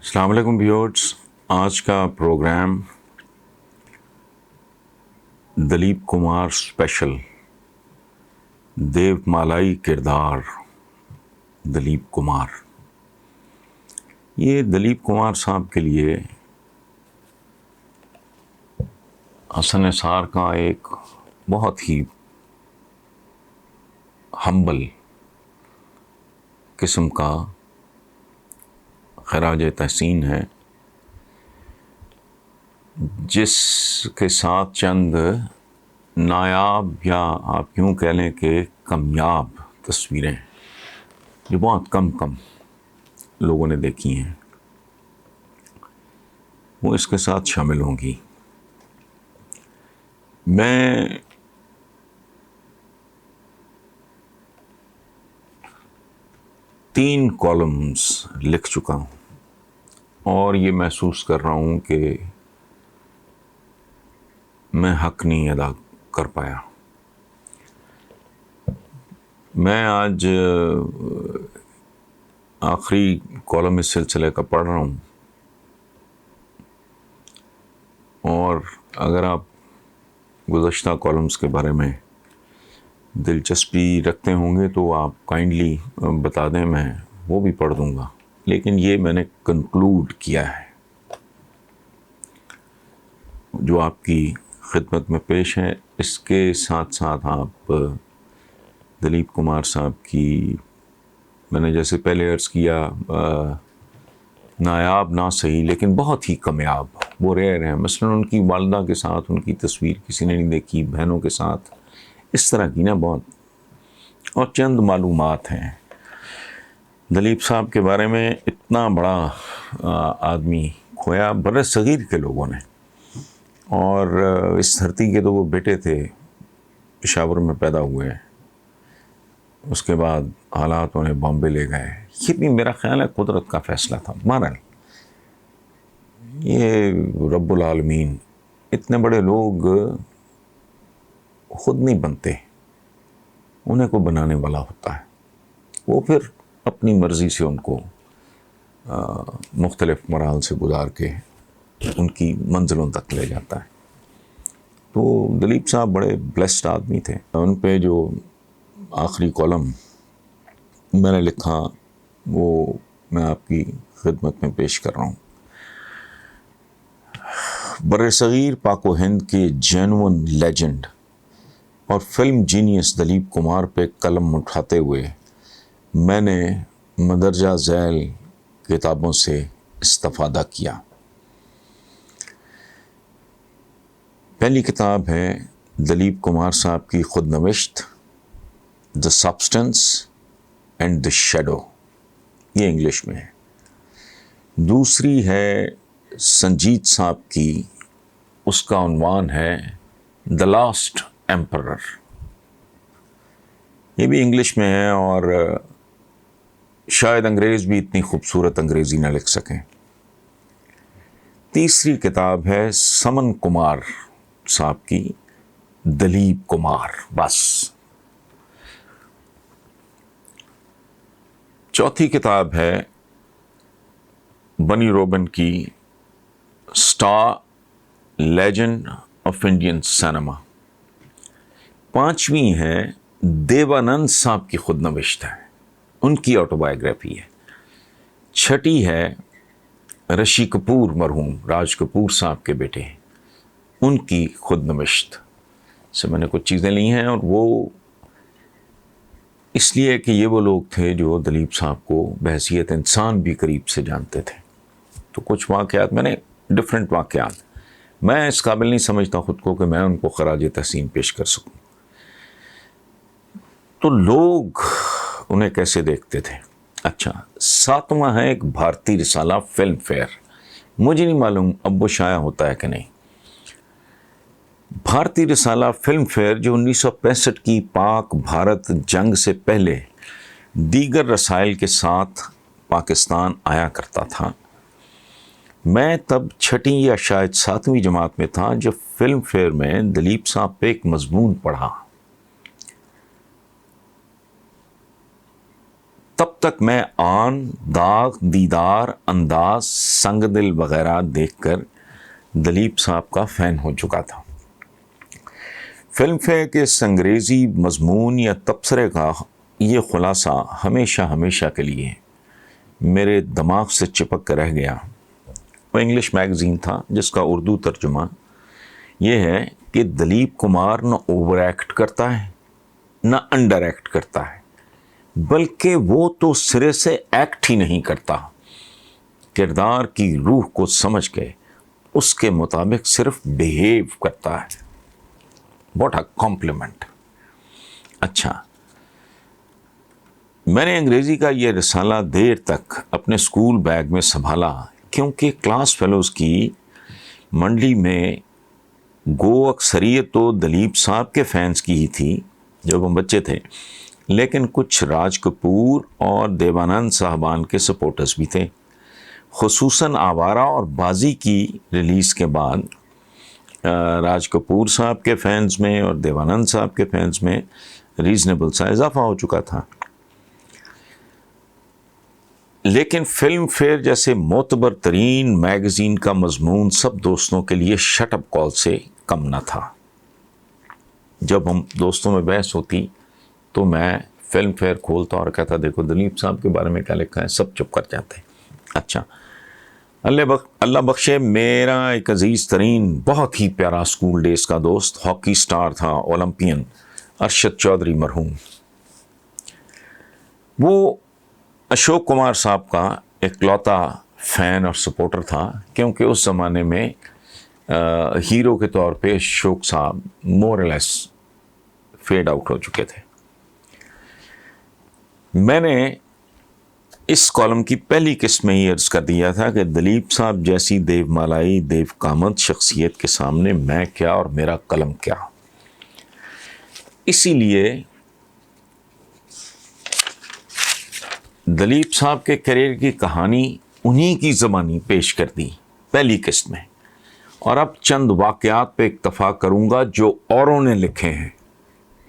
السلام علیکم ویورز، آج کا پروگرام دلیپ کمار اسپیشل، دیو مالائی کردار دلیپ کمار۔ یہ دلیپ کمار صاحب کے لیے حسن نثار کا ایک بہت ہی ہمبل قسم کا خراج تحسین ہے، جس کے ساتھ چند نایاب یا آپ یوں کہہ لیں کہ کمیاب تصویریں جو بہت کم لوگوں نے دیکھی ہیں وہ اس کے ساتھ شامل ہوں گی۔ میں تین کالمز لکھ چکا ہوں اور یہ محسوس کر رہا ہوں کہ میں حق نہیں ادا کر پایا۔ میں آج آخری کالم اس سلسلے کا پڑھ رہا ہوں، اور اگر آپ گزشتہ کالمز کے بارے میں دلچسپی رکھتے ہوں گے تو آپ کائنڈلی بتا دیں، میں وہ بھی پڑھ دوں گا، لیکن یہ میں نے کنکلوڈ کیا ہے جو آپ کی خدمت میں پیش ہے۔ اس کے ساتھ ساتھ آپ دلیپ کمار صاحب کی، میں نے جیسے پہلے عرض کیا، نایاب نہ صحیح لیکن بہت ہی کمیاب، وہ ریئر ہیں۔ مثلا ان کی والدہ کے ساتھ ان کی تصویر کسی نے نہیں دیکھی، بہنوں کے ساتھ اس طرح کی نا بہت، اور چند معلومات ہیں دلیپ صاحب کے بارے میں۔ اتنا بڑا آدمی کھویا بر صغیر کے لوگوں نے، اور اس دھرتی کے تو وہ بیٹے تھے، پشاور میں پیدا ہوئے، اس کے بعد حالات انہیں بامبے لے گئے۔ یہ بھی میرا خیال ہے قدرت کا فیصلہ تھا۔ بہرحال یہ رب العالمین، اتنے بڑے لوگ خود نہیں بنتے، انہیں کو بنانے والا ہوتا ہے، وہ پھر اپنی مرضی سے ان کو مختلف مراحل سے گزار کے ان کی منزلوں تک لے جاتا ہے۔ تو دلیپ صاحب بڑے بلیسڈ آدمی تھے۔ ان پہ جو آخری کالم میں نے لکھا وہ میں آپ کی خدمت میں پیش کر رہا ہوں۔ برصغیر پاک و ہند کے جینون لیجنڈ اور فلم جینیس دلیپ کمار پہ قلم اٹھاتے ہوئے میں نے مندرجہ ذیل کتابوں سے استفادہ کیا۔ پہلی کتاب ہے دلیپ کمار صاحب کی خود نوشت The Substance and the Shadow، یہ انگلش میں ہے۔ دوسری ہے سنجیت صاحب کی، اس کا عنوان ہے The Last Emperor، یہ بھی انگلش میں ہے، اور شاید انگریز بھی اتنی خوبصورت انگریزی نہ لکھ سکیں۔ تیسری کتاب ہے سمن کمار صاحب کی دلیپ کمار، بس۔ چوتھی کتاب ہے بنی روبن کی star legend of Indian cinema. پانچویں ہے دیوانند صاحب کی خود نوشت ہے، ان کی آٹوبایوگرافی ہے۔ چھٹی ہے رشی کپور، مرحوم راج کپور صاحب کے بیٹے، ان کی خود نوشت سے میں نے کچھ چیزیں لی ہیں، اور وہ اس لیے کہ یہ وہ لوگ تھے جو دلیپ صاحب کو بحیثیت انسان بھی قریب سے جانتے تھے۔ تو کچھ واقعات میں نے، ڈفرینٹ واقعات، میں اس قابل نہیں سمجھتا خود کو کہ میں ان کو خراج تحسین پیش کر سکوں۔ تو لوگ انہیں کیسے دیکھتے تھے؟ اچھا، ساتواں ہے ایک بھارتی رسالہ فلم فیئر، مجھے نہیں معلوم اب وہ شائع ہوتا ہے کہ نہیں۔ بھارتی رسالہ فلم فیئر جو 1965 کی پاک بھارت جنگ سے پہلے دیگر رسائل کے ساتھ پاکستان آیا کرتا تھا۔ میں تب چھٹی یا شاید ساتویں جماعت میں تھا جب فلم فیئر میں دلیپ صاحب پہ ایک مضمون پڑھا۔ تب تک میں آن، داغ، دیدار، انداز، سنگ دل وغیرہ دیکھ کر دلیپ صاحب کا فین ہو چکا تھا۔ فلم فیئر کے اس انگریزی مضمون یا تبصرے کا یہ خلاصہ ہمیشہ ہمیشہ کے لیے میرے دماغ سے چپک کر رہ گیا۔ وہ انگلش میگزین تھا جس کا اردو ترجمہ یہ ہے کہ دلیپ کمار نہ اوور ایکٹ کرتا ہے نہ انڈر ایکٹ کرتا ہے، بلکہ وہ تو سرے سے ایکٹ ہی نہیں کرتا، کردار کی روح کو سمجھ کے اس کے مطابق صرف بیہیو کرتا ہے۔ What a complement. اچھا، میں نے انگریزی کا یہ رسالہ دیر تک اپنے اسکول بیگ میں سنبھالا، کیونکہ کلاس فیلوز کی منڈلی میں گو اکثریت تو دلیپ صاحب کے فینس کی ہی تھی جب ہم بچے تھے، لیکن کچھ راج کپور اور دیوانند صاحبان کے سپورٹرز بھی تھے۔ خصوصاً آوارہ اور بازی کی ریلیز کے بعد راج کپور صاحب کے فینس میں اور دیوانند صاحب کے فینس میں ریزنیبل سا اضافہ ہو چکا تھا۔ لیکن فلم فیئر جیسے معتبر ترین میگزین کا مضمون سب دوستوں کے لیے شٹ اپ کال سے کم نہ تھا۔ جب ہم دوستوں میں بحث ہوتی تو میں فلم فیئر کھولتا اور کہتا دیکھو دلیپ صاحب کے بارے میں کیا لکھا ہے، سب چپ کر جاتے۔ اچھا، اللہ بخشے میرا ایک عزیز ترین بہت ہی پیارا اسکول ڈیز کا دوست ہاکی سٹار تھا، اولمپئن ارشد چودھری مرحوم۔ وہ اشوک کمار صاحب کا اکلوتا فین اور سپورٹر تھا، کیونکہ اس زمانے میں ہیرو کے طور پہ اشوک صاحب مور لیس فیڈ آؤٹ ہو چکے تھے۔ میں نے اس کالم کی پہلی قسط میں یہ عرض کر دیا تھا کہ دلیپ صاحب جیسی دیو مالائی دیو کامت شخصیت کے سامنے میں کیا اور میرا قلم کیا۔ اسی لیے دلیپ صاحب کے کیریئر کی کہانی انہی کی زبانی پیش کر دی پہلی قسط میں، اور اب چند واقعات پہ اکتفا کروں گا جو اوروں نے لکھے ہیں،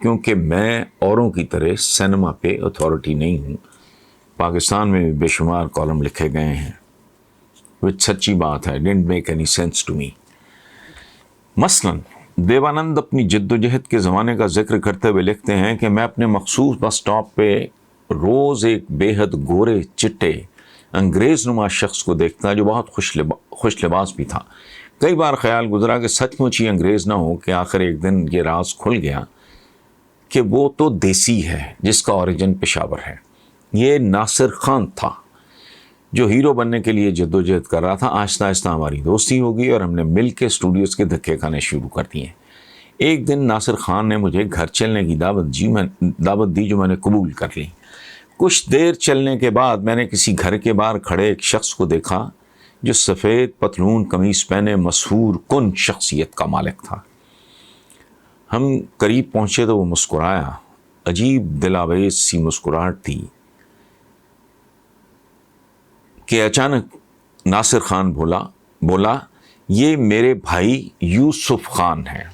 کیونکہ میں اوروں کی طرح سینما پہ اتھارٹی نہیں ہوں۔ پاکستان میں بھی بے شمار کالم لکھے گئے ہیں، وچ سچی بات ہے، don't make any sense to me. مثلاً دیوانند اپنی جد و جہد کے زمانے کا ذکر کرتے ہوئے لکھتے ہیں کہ میں اپنے مخصوص بس اسٹاپ پہ روز ایک بے حد گورے چٹے انگریز نما شخص کو دیکھتا جو بہت خوش لباس بھی تھا۔ کئی بار خیال گزرا کہ سچ مچ ہی انگریز نہ ہو کہ آخر ایک دن یہ راز کھل گیا کہ وہ تو دیسی ہے جس کا اوریجن پشاور ہے۔ یہ ناصر خان تھا جو ہیرو بننے کے لیے جد و جہد کر رہا تھا۔ آہستہ آہستہ ہماری دوستی ہو گئی اور ہم نے مل کے اسٹوڈیوز کے دھکے کھانے شروع کر دیے۔ ایک دن ناصر خان نے مجھے گھر چلنے کی دعوت دی جو میں نے قبول کر لی۔ کچھ دیر چلنے کے بعد میں نے کسی گھر کے باہر کھڑے ایک شخص کو دیکھا جو سفید پتلون قمیص پہنے مسحور کن شخصیت کا مالک تھا۔ ہم قریب پہنچے تو وہ مسکرایا، عجیب دلاویز سی مسکراہٹ تھی کہ اچانک ناصر خان بولا یہ میرے بھائی یوسف خان ہیں۔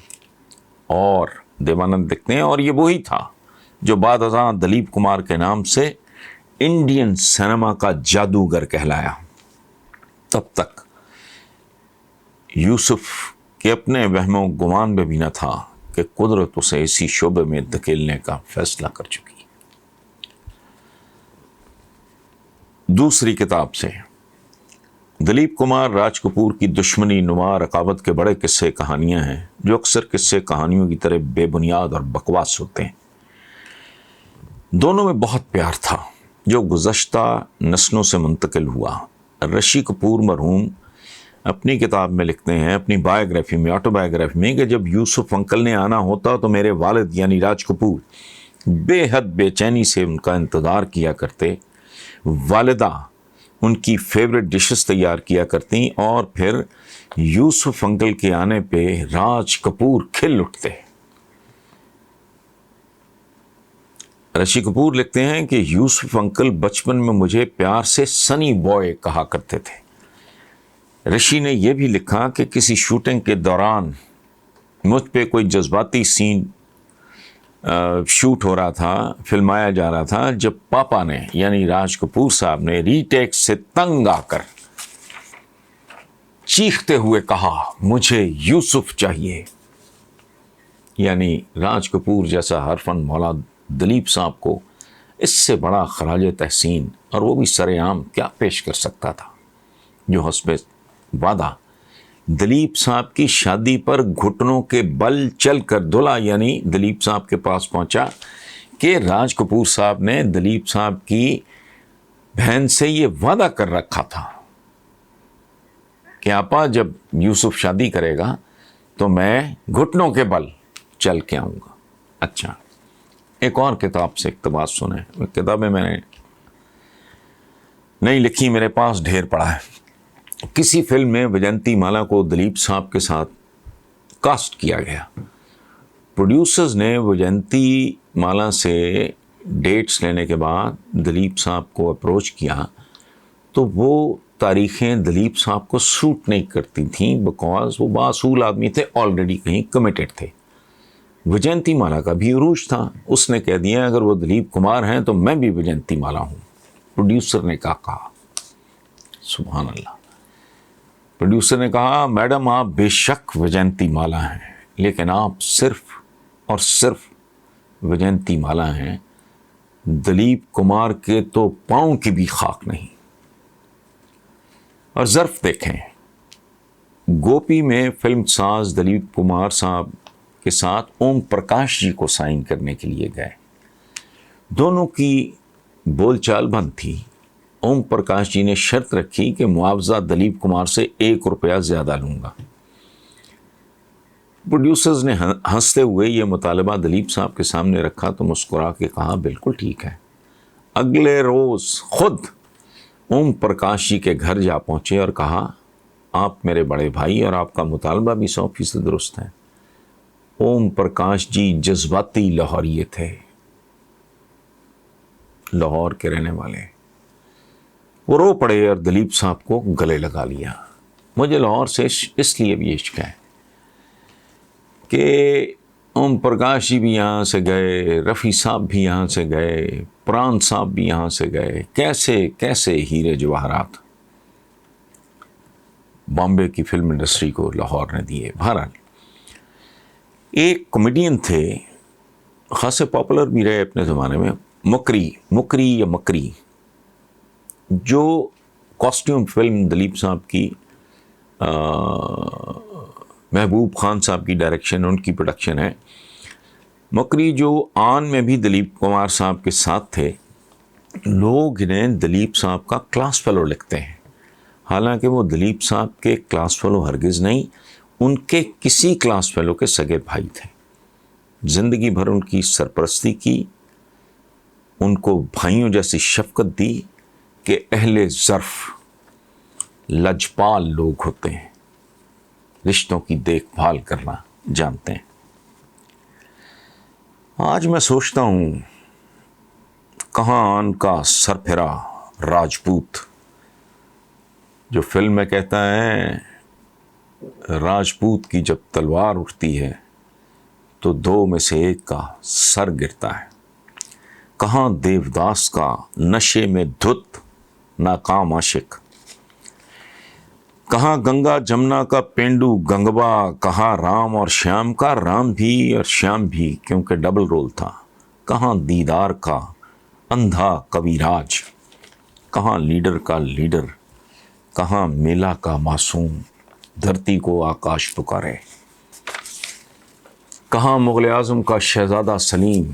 اور دیوانند لکھتے ہیں اور یہ وہی تھا جو بعد ازاں دلیپ کمار کے نام سے انڈین سینما کا جادوگر کہلایا۔ تب تک یوسف کے اپنے وہم و گمان میں بھی نہ تھا کہ قدرت اسے اسی شعبے میں دھکیلنے کا فیصلہ کر چکی۔ دوسری کتاب سے دلیپ کمار راج کپور کی دشمنی نما رقابت کے بڑے قصے کہانیاں ہیں جو اکثر قصے کہانیوں کی طرح بے بنیاد اور بکواس ہوتے ہیں۔ دونوں میں بہت پیار تھا جو گزشتہ نسلوں سے منتقل ہوا۔ رشی کپور مرحوم اپنی کتاب میں لکھتے ہیں، اپنی بایوگرافی میں، آٹو بایوگرافی میں، کہ جب یوسف انکل نے آنا ہوتا تو میرے والد یعنی راج کپور بے حد بے چینی سے ان کا انتظار کیا کرتے۔ والدہ ان کی فیوریٹ ڈشز تیار کیا کرتی اور پھر یوسف انکل کے آنے پہ راج کپور کھل اٹھتے۔ رشی کپور لکھتے ہیں کہ یوسف انکل بچپن میں مجھے پیار سے سنی بوائے کہا کرتے تھے۔ رشی نے یہ بھی لکھا کہ کسی شوٹنگ کے دوران مجھ پہ کوئی جذباتی سین شوٹ ہو رہا تھا، فلمایا جا رہا تھا، جب پاپا نے یعنی راج کپور صاحب نے ری ٹیک سے تنگ آ کر چیختے ہوئے کہا مجھے یوسف چاہیے، یعنی راج کپور جیسا ہر فن مولا دلیپ صاحب کو اس سے بڑا خراج تحسین اور وہ بھی سر عام کیا پیش کر سکتا تھا، جو حسب وعدہ دلیپ صاحب کی شادی پر گھٹنوں کے بل چل کر دھلا، یعنی دلیپ صاحب کے پاس پہنچا کہ راج کپور صاحب نے دلیپ صاحب کی بہن سے یہ وعدہ کر رکھا تھا کہ آپا جب یوسف شادی کرے گا تو میں گھٹنوں کے بل چل کے آؤں گا۔ اچھا، ایک اور کتاب سے اقتباس سنیں، کتابیں میں نے نہیں لکھی، میرے پاس ڈھیر پڑا ہے۔ کسی فلم میں وجنتی مالا کو دلیپ صاحب کے ساتھ کاسٹ کیا گیا، پروڈیوسرز نے وجنتی مالا سے ڈیٹس لینے کے بعد دلیپ صاحب کو اپروچ کیا تو وہ تاریخیں دلیپ صاحب کو سوٹ نہیں کرتی تھیں، بیکاز وہ باصول آدمی تھے، آلریڈی کہیں کمیٹڈ تھے۔ وجنتی مالا کا بھی عروج تھا، اس نے کہہ دیا اگر وہ دلیپ کمار ہیں تو میں بھی وجنتی مالا ہوں۔ پروڈیوسر نے کہا سبحان اللہ، پروڈیوسر نے کہا میڈم آپ بے شک وجنتی مالا ہیں، لیکن آپ صرف اور صرف وجنتی مالا ہیں، دلیپ کمار کے تو پاؤں کی بھی خاک نہیں۔ اور ظرف دیکھیں، گوپی میں فلم ساز دلیپ کمار صاحب کے ساتھ اوم پرکاش جی کو سائن کرنے کے لیے گئے، دونوں کی بول چال بند تھی۔ اوم پرکاش جی نے شرط رکھی کہ معاوضہ دلیپ کمار سے 1 روپیہ زیادہ لوں گا۔ پروڈیوسرز نے ہنستے ہوئے یہ مطالبہ دلیپ صاحب کے سامنے رکھا تو مسکرا کے کہا بالکل ٹھیک ہے۔ اگلے روز خود اوم پرکاش جی کے گھر جا پہنچے اور کہا آپ میرے بڑے بھائی اور آپ کا مطالبہ بھی 100% درست ہے۔ اوم پرکاش جی جذباتی لاہوری تھے، لاہور کے رہنے والے، وہ رو پڑے اور دلیپ صاحب کو گلے لگا لیا۔ مجھے لاہور سے اس لیے بھی عشق ہے کہ اوم پرکاش جی بھی یہاں سے گئے، رفیع صاحب بھی یہاں سے گئے، پران صاحب بھی یہاں سے گئے، کیسے کیسے ہیرے جواہرات بامبے کی فلم انڈسٹری کو لاہور نے دیے۔ بہرحال ایک کامیڈین تھے، خاصے پاپولر بھی رہے اپنے زمانے میں، مکری جو کاسٹیوم فلم دلیپ صاحب کی محبوب خان صاحب کی ڈائریکشن، ان کی پروڈکشن ہے، مکری جو آن میں بھی دلیپ کمار صاحب کے ساتھ تھے، لوگ انہیں دلیپ صاحب کا کلاس فیلو لکھتے ہیں، حالانکہ وہ دلیپ صاحب کے کلاس فیلو ہرگز نہیں، ان کے کسی کلاس فیلو کے سگے بھائی تھے۔ زندگی بھر ان کی سرپرستی کی، ان کو بھائیوں جیسی شفقت دی کہ اہل ظرف لجپال لوگ ہوتے ہیں، رشتوں کی دیکھ بھال کرنا جانتے ہیں۔ آج میں سوچتا ہوں کہاں ان کا سر پھرا راجپوت، جو فلم میں کہتا ہے راجپوت کی جب تلوار اٹھتی ہے تو 2 میں سے 1 کا سر گرتا ہے۔ کہاں دیوداس کا نشے میں دھت ناکام عاشق، کہاں گنگا جمنا کا پینڈو گنگبا، کہاں رام اور شیام کا، رام بھی اور شیام بھی کیونکہ ڈبل رول تھا، کہاں دیدار کا اندھا کبھی راج، کہاں لیڈر کا لیڈر، کہاں میلا کا معصوم، دھرتی کو آکاش پکارے، کہاں مغل اعظم کا شہزادہ سلیم،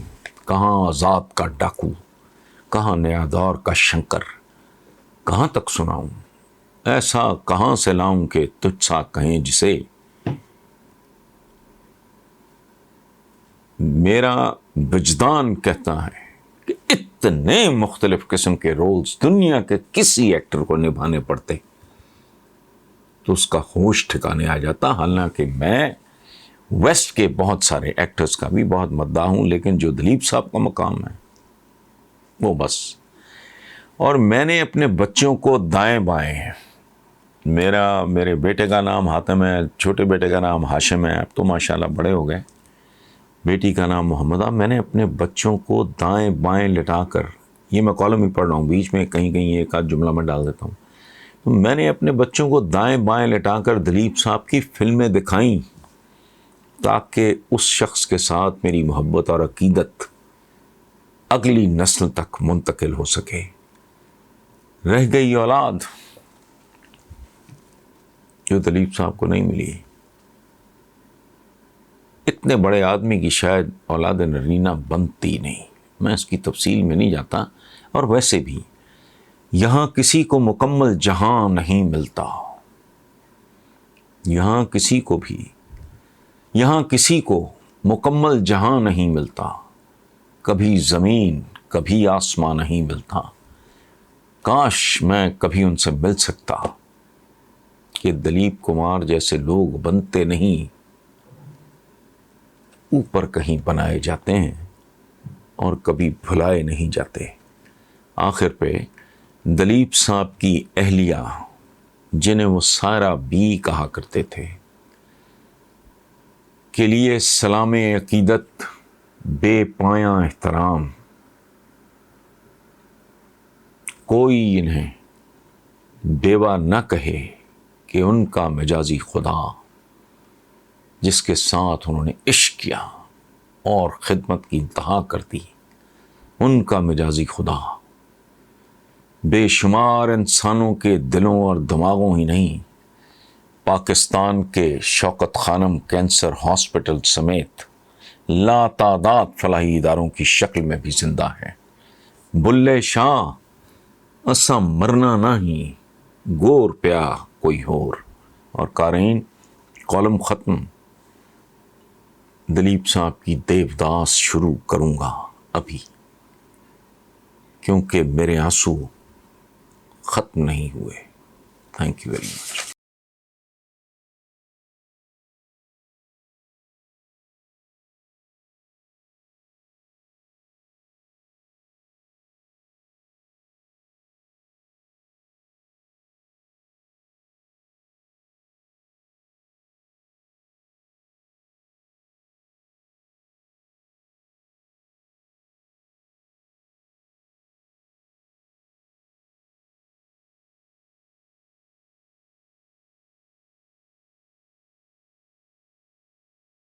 کہاں آزاد کا ڈاکو، کہاں نیا دور کا شنکر، کہاں تک سناؤں ایسا کہاں سے لاؤں کہ تجھ سا کہیں جسے، میرا وجدان کہتا ہے کہ اتنے مختلف قسم کے رولز دنیا کے کسی ایکٹر کو نبھانے پڑتے تو اس کا ہوش ٹھکانے آ جاتا۔ حالانکہ میں ویسٹ کے بہت سارے ایکٹرز کا بھی بہت مداح ہوں، لیکن جو دلیپ صاحب کا مقام ہے وہ بس۔ اور میں نے اپنے بچوں کو دائیں بائیں، میرے بیٹے کا نام حاتم ہے، چھوٹے بیٹے کا نام ہاشم ہے، اب تو ماشاءاللہ بڑے ہو گئے، بیٹی کا نام محمدہ، میں نے اپنے بچوں کو دائیں بائیں لٹا کر، یہ میں کالم ہی پڑھ رہا ہوں، بیچ میں کہیں کہیں ایک آدھ جملہ میں ڈال دیتا ہوں، تو میں نے اپنے بچوں کو دائیں بائیں لٹا کر دلیپ صاحب کی فلمیں دکھائیں تاکہ اس شخص کے ساتھ میری محبت اور عقیدت اگلی نسل تک منتقل ہو سکے۔ رہ گئی اولاد جو دلیپ صاحب کو نہیں ملی۔ اتنے بڑے آدمی کی شاید اولاد نرینہ بنتی نہیں، میں اس کی تفصیل میں نہیں جاتا۔ اور ویسے بھی یہاں کسی کو مکمل جہاں نہیں ملتا، یہاں کسی کو مکمل جہاں نہیں ملتا، کبھی زمین کبھی آسمان نہیں ملتا۔ کاش میں کبھی ان سے مل سکتا کہ دلیپ کمار جیسے لوگ بنتے نہیں، اوپر کہیں بنائے جاتے ہیں اور کبھی بھلائے نہیں جاتے۔ آخر پہ دلیپ صاحب کی اہلیہ، جنہیں وہ سائرہ بی کہا کرتے تھے، کے لیے سلام عقیدت، بے پایاں احترام۔ کوئی انہیں بیوہ نہ کہے کہ ان کا مجازی خدا، جس کے ساتھ انہوں نے عشق کیا اور خدمت کی انتہا کر دی، ان کا مجازی خدا بے شمار انسانوں کے دلوں اور دماغوں ہی نہیں، پاکستان کے شوکت خانم کینسر ہاسپٹل سمیت لاتعداد فلاحی اداروں کی شکل میں بھی زندہ ہے۔ بلے شاہ اساں مرنا نہیں، گور پیا کوئی ہور۔ اور قارئین، کالم ختم، دلیپ صاحب کی دیوداس شروع کروں گا ابھی، کیونکہ میرے آنسو ختم نہیں ہوئے۔ Thank you very much.